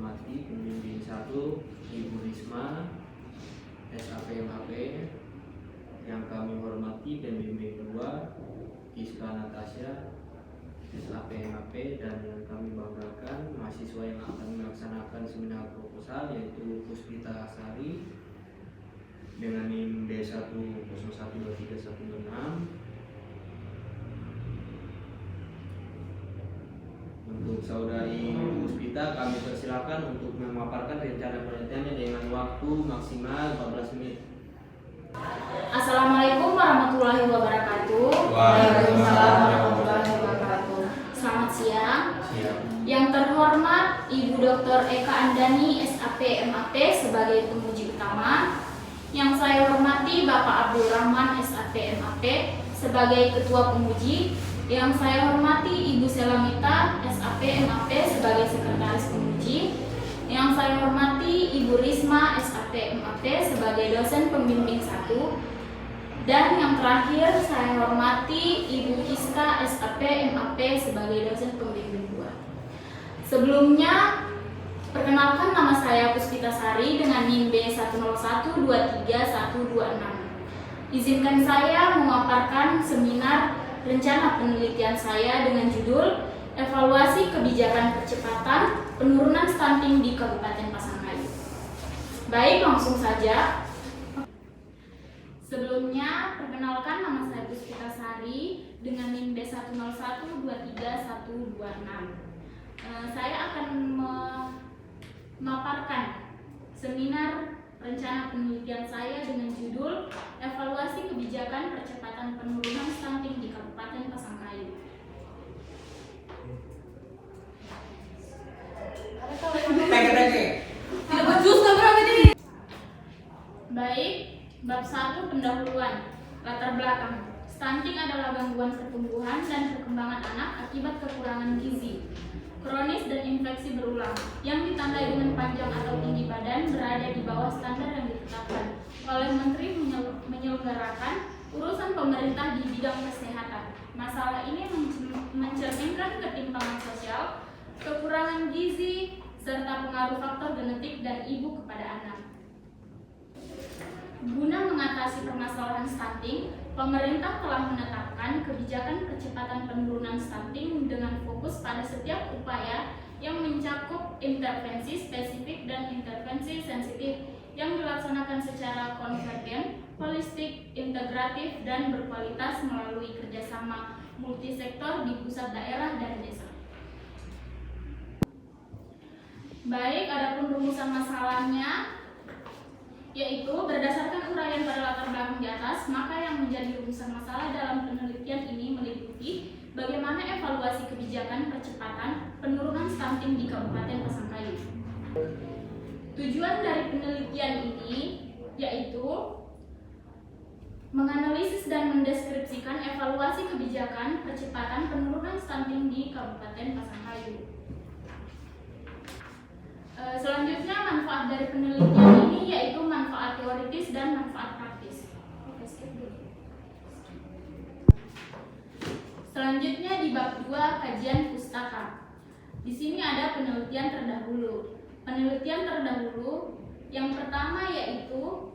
hormati pembimbing 1 Ibu Risma SAPMAP, yang kami hormati pembimbing 2 Iska Natasha SAPMAP, dan yang kami banggakan mahasiswa yang akan melaksanakan seminar proposal yaitu Puspita Sari dengan NIM D1012316. Untuk saudari Puspita, kami persilakan untuk memaparkan rencana penelitiannya dengan waktu maksimal 14 menit. Assalamualaikum warahmatullahi wabarakatuh. Waalaikumsalam warahmatullahi wabarakatuh. Selamat siang. Siap. Yang terhormat Ibu Dr. Eka Andani SAPMAP sebagai penguji utama. Yang saya hormati Bapak Abdul Rahman SAPMAP sebagai ketua penguji. Yang saya hormati Ibu Selamita SAPMAP sebagai sekretaris penguji. Yang saya hormati Ibu Risma SAPMAP sebagai dosen pembimbing 1. Dan yang terakhir saya hormati Ibu Kiska SAPMAP sebagai dosen pembimbing 2. Sebelumnya, perkenalkan nama saya Puspita Sari dengan NIM B101231126. Izinkan saya memaparkan seminar rencana penelitian saya dengan judul Evaluasi Kebijakan Percepatan Penurunan Stunting di Kabupaten Pasangkayu. Baik, langsung saja. Sebelumnya, perkenalkan nama saya Puspita Sari dengan NIM D101231126. Saya akan memaparkan seminar rencana penelitian saya dengan judul Evaluasi Kebijakan Percepatan Penurunan Stunting di Kabupaten Pasangkayu. Baik, bab 1 pendahuluan. Latar belakang. Stunting adalah gangguan pertumbuhan dan perkembangan anak akibat kekurangan gizi kronis dan infeksi berulang yang ditandai dengan panjang atau tinggi badan berada di bawah standar yang ditetapkan oleh Menteri menyelenggarakan urusan pemerintah di bidang kesehatan. Masalah ini mencerminkan ketimpangan sosial, kekurangan gizi, serta pengaruh faktor genetik dan ibu kepada anak. Guna mengatasi permasalahan stunting, pemerintah telah menetapkan kebijakan percepatan penurunan stunting dengan fokus pada setiap upaya yang mencakup intervensi spesifik dan intervensi sensitif yang dilaksanakan secara konvergen, holistik, integratif, dan berkualitas melalui kerjasama multisektor di pusat, daerah, dan desa. Baik, adapun rumusan masalahnya, yaitu berdasarkan uraian pada latar belakang di atas, maka yang menjadi rumusan masalah dalam penelitian ini meliputi bagaimana evaluasi kebijakan percepatan penurunan stunting di Kabupaten Pasangkayu. Tujuan dari penelitian ini yaitu menganalisis dan mendeskripsikan evaluasi kebijakan percepatan penurunan stunting di Kabupaten Pasangkayu. Selanjutnya, manfaat dari penelitian ini yaitu manfaat teoritis dan manfaat praktis. Selanjutnya di bab 2 kajian pustaka. Di sini ada penelitian terdahulu. Penelitian terdahulu yang pertama yaitu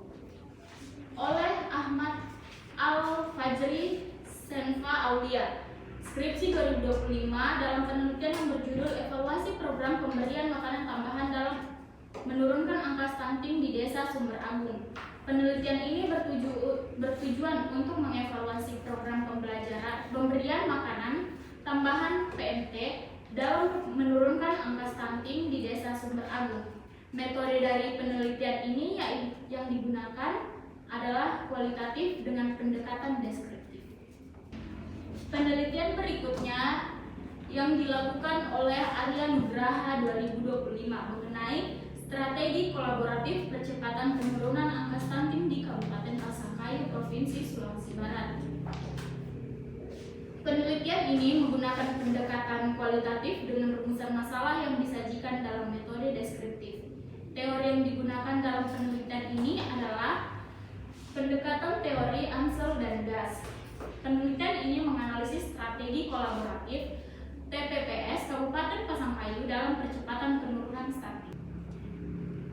oleh Ahmad Al-Fajri Senfa Aulia. Skripsi 2025 dalam penelitian yang berjudul Evaluasi Program Pemberian Makanan Tambahan dalam Menurunkan Angka Stunting di Desa Sumber Agung. Penelitian ini bertujuan untuk mengevaluasi program pemberian makanan tambahan PMT dalam menurunkan angka stunting di Desa Sumber Agung. Metode dari penelitian ini yang digunakan adalah kualitatif dengan pendekatan deskriptif. Penelitian berikutnya yang dilakukan oleh Arya Nugraha 2025 mengenai strategi kolaboratif percepatan penurunan angka stunting di Kabupaten Pasangkayu, Provinsi Sulawesi Barat. Penelitian ini menggunakan pendekatan kualitatif dengan rumusan masalah yang disajikan dalam metode deskriptif. Teori yang digunakan dalam penelitian ini adalah pendekatan teori Ansel dan Gas. Penelitian ini menganalisis strategi kolaboratif TPPS Kabupaten Pasangkayu dalam percepatan penurunan stunting.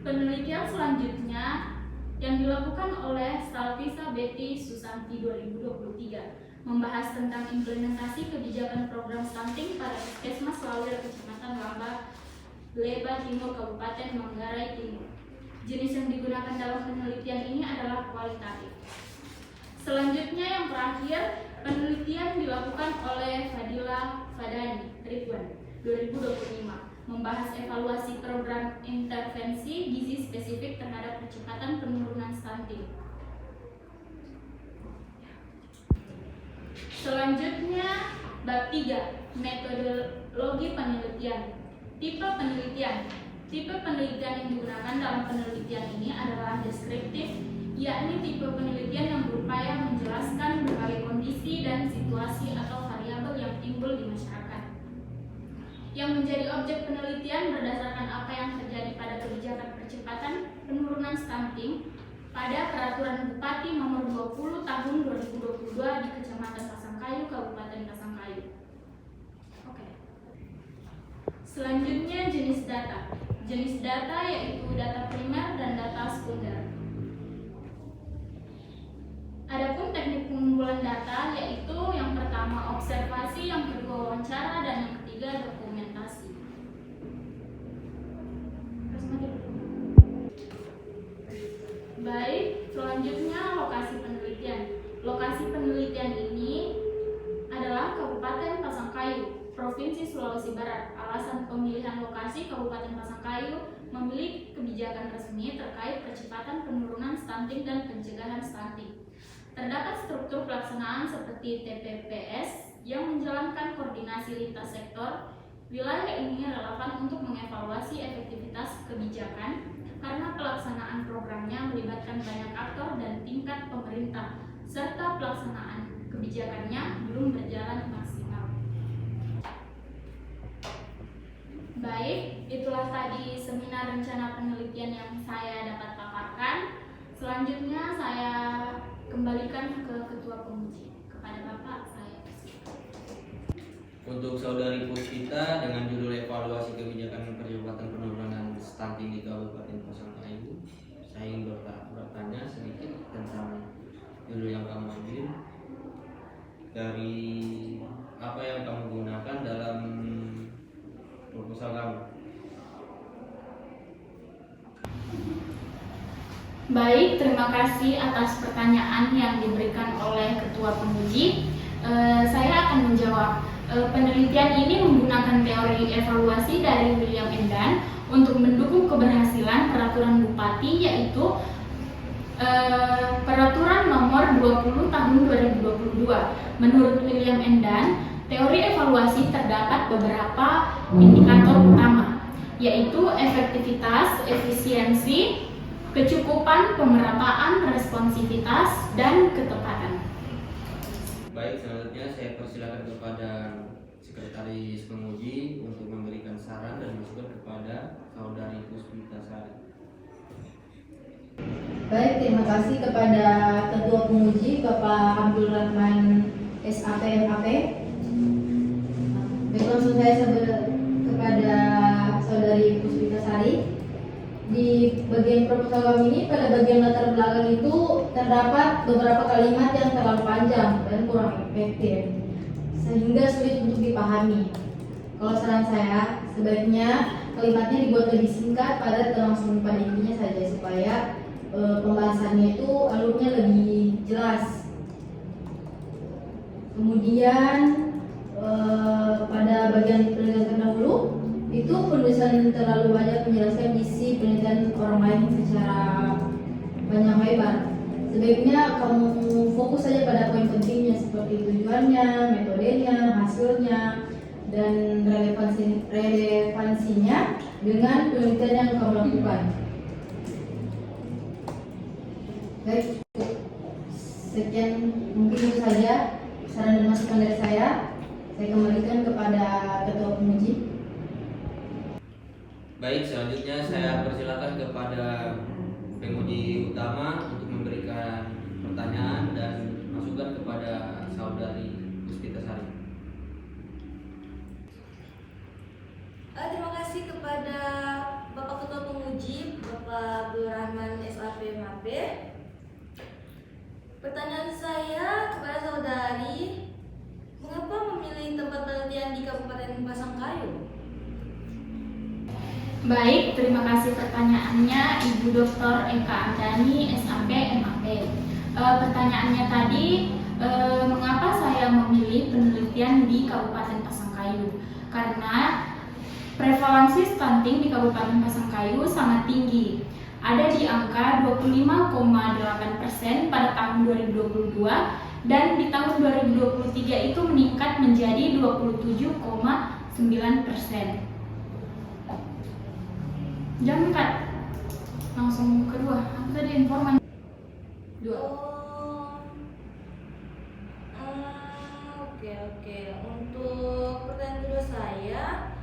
Penelitian selanjutnya yang dilakukan oleh Salvisa Betty Susanti 2023 membahas tentang implementasi kebijakan program stunting pada Puskesmas Lawil Kecamatan Leba Timur Kabupaten Manggarai Timur. Jenis yang digunakan dalam penelitian ini adalah kualitatif. Selanjutnya yang terakhir, penelitian dilakukan oleh Fadila Fadani Ridwan 2025 membahas evaluasi program intervensi gizi spesifik terhadap percepatan penurunan stunting. Selanjutnya bab 3, metodologi penelitian. Tipe penelitian. Tipe penelitian yang digunakan dalam penelitian ini adalah deskriptif, yakni tipe penelitian yang berupaya menjelaskan berbagai kondisi dan situasi atau variabel yang timbul di masyarakat. Yang menjadi objek penelitian berdasarkan apa yang terjadi pada kebijakan percepatan penurunan stunting pada Peraturan Bupati Nomor 20 Tahun 2022 di Kecamatan Pasangkayu, Kabupaten Pasangkayu. Oke. Selanjutnya jenis data. Jenis data yaitu data primer dan data sekunder. Adapun teknik pengumpulan data yaitu yang pertama observasi, yang kedua wawancara, dan yang ketiga dokumentasi. Baik, selanjutnya lokasi penelitian. Lokasi penelitian ini adalah Kabupaten Pasangkayu, Provinsi Sulawesi Barat. Alasan pemilihan lokasi Kabupaten Pasangkayu memiliki kebijakan resmi terkait percepatan penurunan stunting dan pencegahan stunting. Terdapat struktur pelaksanaan seperti TPPS yang menjalankan koordinasi lintas sektor. Wilayah ini relevan untuk mengevaluasi efektivitas kebijakan karena pelaksanaan programnya melibatkan banyak aktor dan tingkat pemerintah, serta pelaksanaan kebijakannya belum berjalan maksimal. Baik, itulah tadi seminar rencana penelitian yang saya dapat paparkan. Selanjutnya saya kembalikan ke Ketua Penguji. Kepada Bapak, saya persilakan. Untuk Saudari Puspita dengan judul evaluasi kebijakan percepatan penurunan stunting di Kabupaten Pasangkayu, saya ingin bertanya sedikit tentang judul yang kamu ambil, dari apa yang kamu gunakan dalam proposal kamu. Baik, terima kasih atas pertanyaan yang diberikan oleh Ketua Penguji. Saya akan menjawab. Penelitian ini menggunakan teori evaluasi dari William Endan untuk mendukung keberhasilan peraturan Bupati, yaitu Peraturan Nomor 20 Tahun 2022. Menurut William Endan, teori evaluasi terdapat beberapa indikator utama, yaitu efektivitas, efisiensi, kecukupan, pemerataan, responsivitas, dan ketepatan. Baik, selanjutnya saya persilakan kepada Sekretaris Penguji untuk memberikan saran dan masukan kepada Saudari Puspita Sari. Baik, terima kasih kepada Ketua Penguji Bapak Abdul Rahman SAP MAP. Baik, langsung saya kepada Saudari Puspita Sari. Di bagian proposal kami ini, pada bagian latar belakang itu terdapat beberapa kalimat yang terlalu panjang dan kurang efektif sehingga sulit untuk dipahami. Kalau saran saya, sebaiknya kalimatnya dibuat lebih singkat, padat, dan langsung pada intinya saja supaya pembahasannya itu alurnya lebih jelas. Kemudian pada bagian penelitian terdahulu itu penulisan terlalu banyak menjelaskan isi penelitian orang lain secara banyak lebar. Sebaiknya kamu fokus saja pada poin pentingnya seperti tujuannya, metodenya, hasilnya, dan relevansinya dengan penelitian yang kamu lakukan. Baik, sekian mungkin itu saja saran dan masukan dari saya. Saya kembalikan kepada Ketua Penguji. Baik, selanjutnya saya persilakan kepada penguji utama untuk memberikan pertanyaan dan masukan kepada Saudari Puspita Sari. Terima kasih kepada Bapak Ketua Penguji, Bapak Pertanyaan saya kepada saudari, mengapa memilih tempat penelitian di Kabupaten Pasangkayu? Baik, terima kasih pertanyaannya Ibu Dr. Eka Andani, SAP, MAP. Pertanyaannya tadi, mengapa saya memilih penelitian di Kabupaten Pasangkayu? Karena prevalensi stunting di Kabupaten Pasangkayu sangat tinggi. Ada di angka 25,8% pada tahun 2022 dan di tahun 2023 itu meningkat menjadi 27,9%. Jangan cut. Langsung kedua. Apa tadi informasi? Dua. Oke. Untuk pertanyaan kedua saya,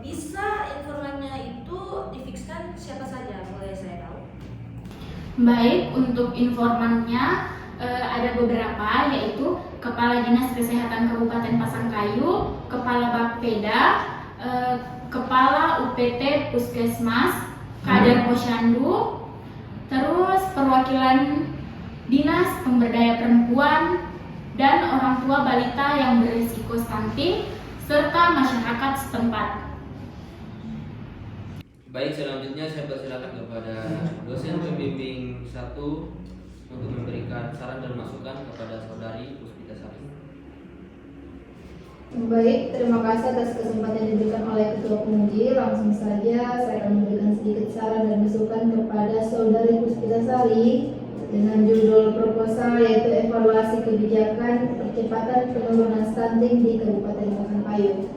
bisa informannya itu difikskan siapa saja, boleh saya tahu? Baik, untuk informannya ada beberapa, yaitu Kepala Dinas Kesehatan Kabupaten Pasangkayu, Kepala Bapeda, Kepala UPT Puskesmas, Kader Posyandu, terus perwakilan Dinas Pemberdaya Perempuan dan orang tua balita yang berisiko stunting serta masyarakat setempat. Baik, selanjutnya saya persilakan kepada dosen pembimbing 1 untuk memberikan saran dan masukan kepada saudari Puspita Sari. Baik, terima kasih atas kesempatan yang diberikan oleh Ketua Penguji. Langsung saja saya akan memberikan sedikit saran dan masukan kepada saudari Puspita Sari dengan judul proposal yaitu evaluasi kebijakan percepatan penurunan stunting di Kabupaten Pasangkayu.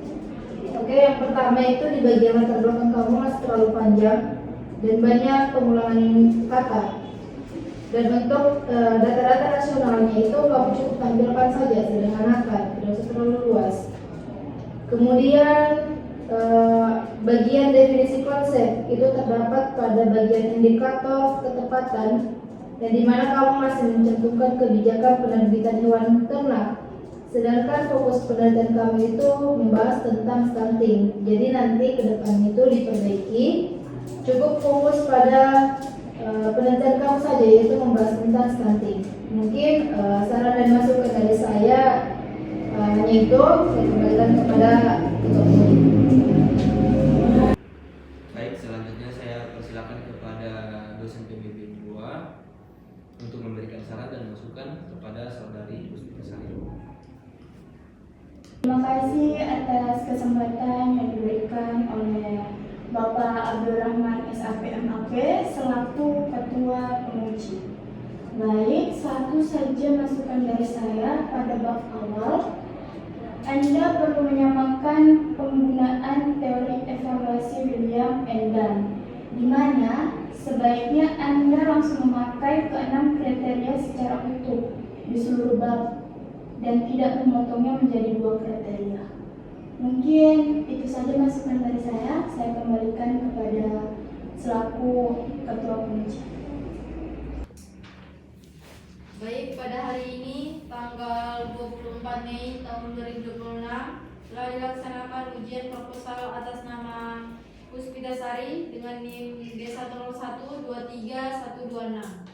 Oke, yang pertama itu di bagian latar belakang kamu masih terlalu panjang dan banyak pengulangan kata. Dan untuk data-data nasionalnya itu kamu cukup tampilkan saja, sederhanakan, tidak usah terlalu luas. Kemudian bagian definisi konsep itu terdapat pada bagian indikator ketepatan, dan di mana kamu masih mencantumkan kebijakan penerbitan hewan ternak. Sedangkan fokus penelitian kami itu membahas tentang stunting. Jadi nanti ke depan itu diperbaiki, cukup fokus pada penelitian kamu saja, yaitu membahas tentang stunting. Mungkin saran dan masukan dari saya hanya itu. Saya kembalikan kepada Ketua Penguji. Baik, selanjutnya saya persilakan kepada dosen pembimbing 2 untuk memberikan saran dan masukan kepada saudari Puspita Sari. Terima kasih atas kesempatan yang diberikan oleh Bapak Abdurrahman SAP MAP selaku Ketua Penguji. Baik, satu saja masukan dari saya pada bab awal. Anda perlu menyamakan penggunaan teori evaluasi William and Dunn, di mana sebaiknya Anda langsung memakai ke-6 kriteria secara utuh di seluruh bab dan tidak memotongnya menjadi 2 kriteria. Mungkin itu saja masukan dari saya kembalikan kepada selaku Ketua Penguji. Baik, pada hari ini tanggal 24 Mei tahun 2026 telah dilaksanakan ujian proposal atas nama Puspita Sari dengan NIM B101231126.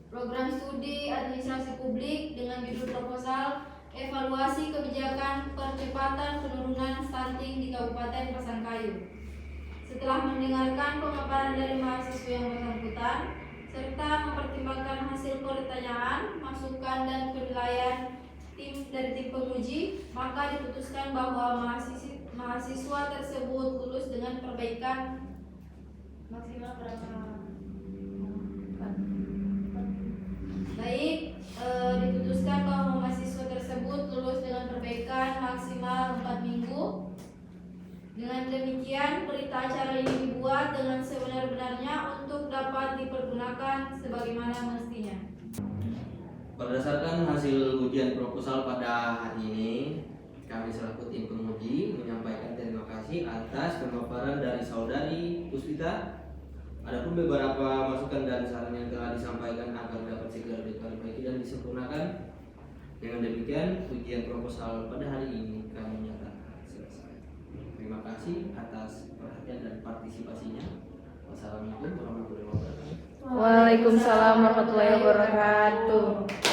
Program studi administrasi publik dengan judul proposal evaluasi kebijakan percepatan penurunan stunting di Kabupaten Pasangkayu. Setelah mendengarkan pemaparan dari mahasiswa yang bersangkutan serta mempertimbangkan hasil pertanyaan, masukan dan penilaian dari tim penguji, maka diputuskan bahwa mahasiswa tersebut lulus dengan perbaikan maksimal berapa? Baik, diputuskan bahwa mahasiswa tersebut lulus dengan perbaikan maksimal 4 minggu. Dengan demikian, berita acara ini dibuat dengan sebenar-benarnya untuk dapat dipergunakan sebagaimana mestinya. Berdasarkan hasil ujian proposal pada hari ini, kami selaku tim penguji menyampaikan terima kasih atas pemaparan dari saudari Puspita. Adapun beberapa masukan dan saran yang telah disampaikan agar dapat segera diperbaiki dan disempurnakan. Dengan demikian, ujian proposal pada hari ini kami nyatakan selesai. Terima kasih atas perhatian dan partisipasinya. Wassalamualaikum warahmatullahi wabarakatuh. Waalaikumsalam warahmatullahi wabarakatuh.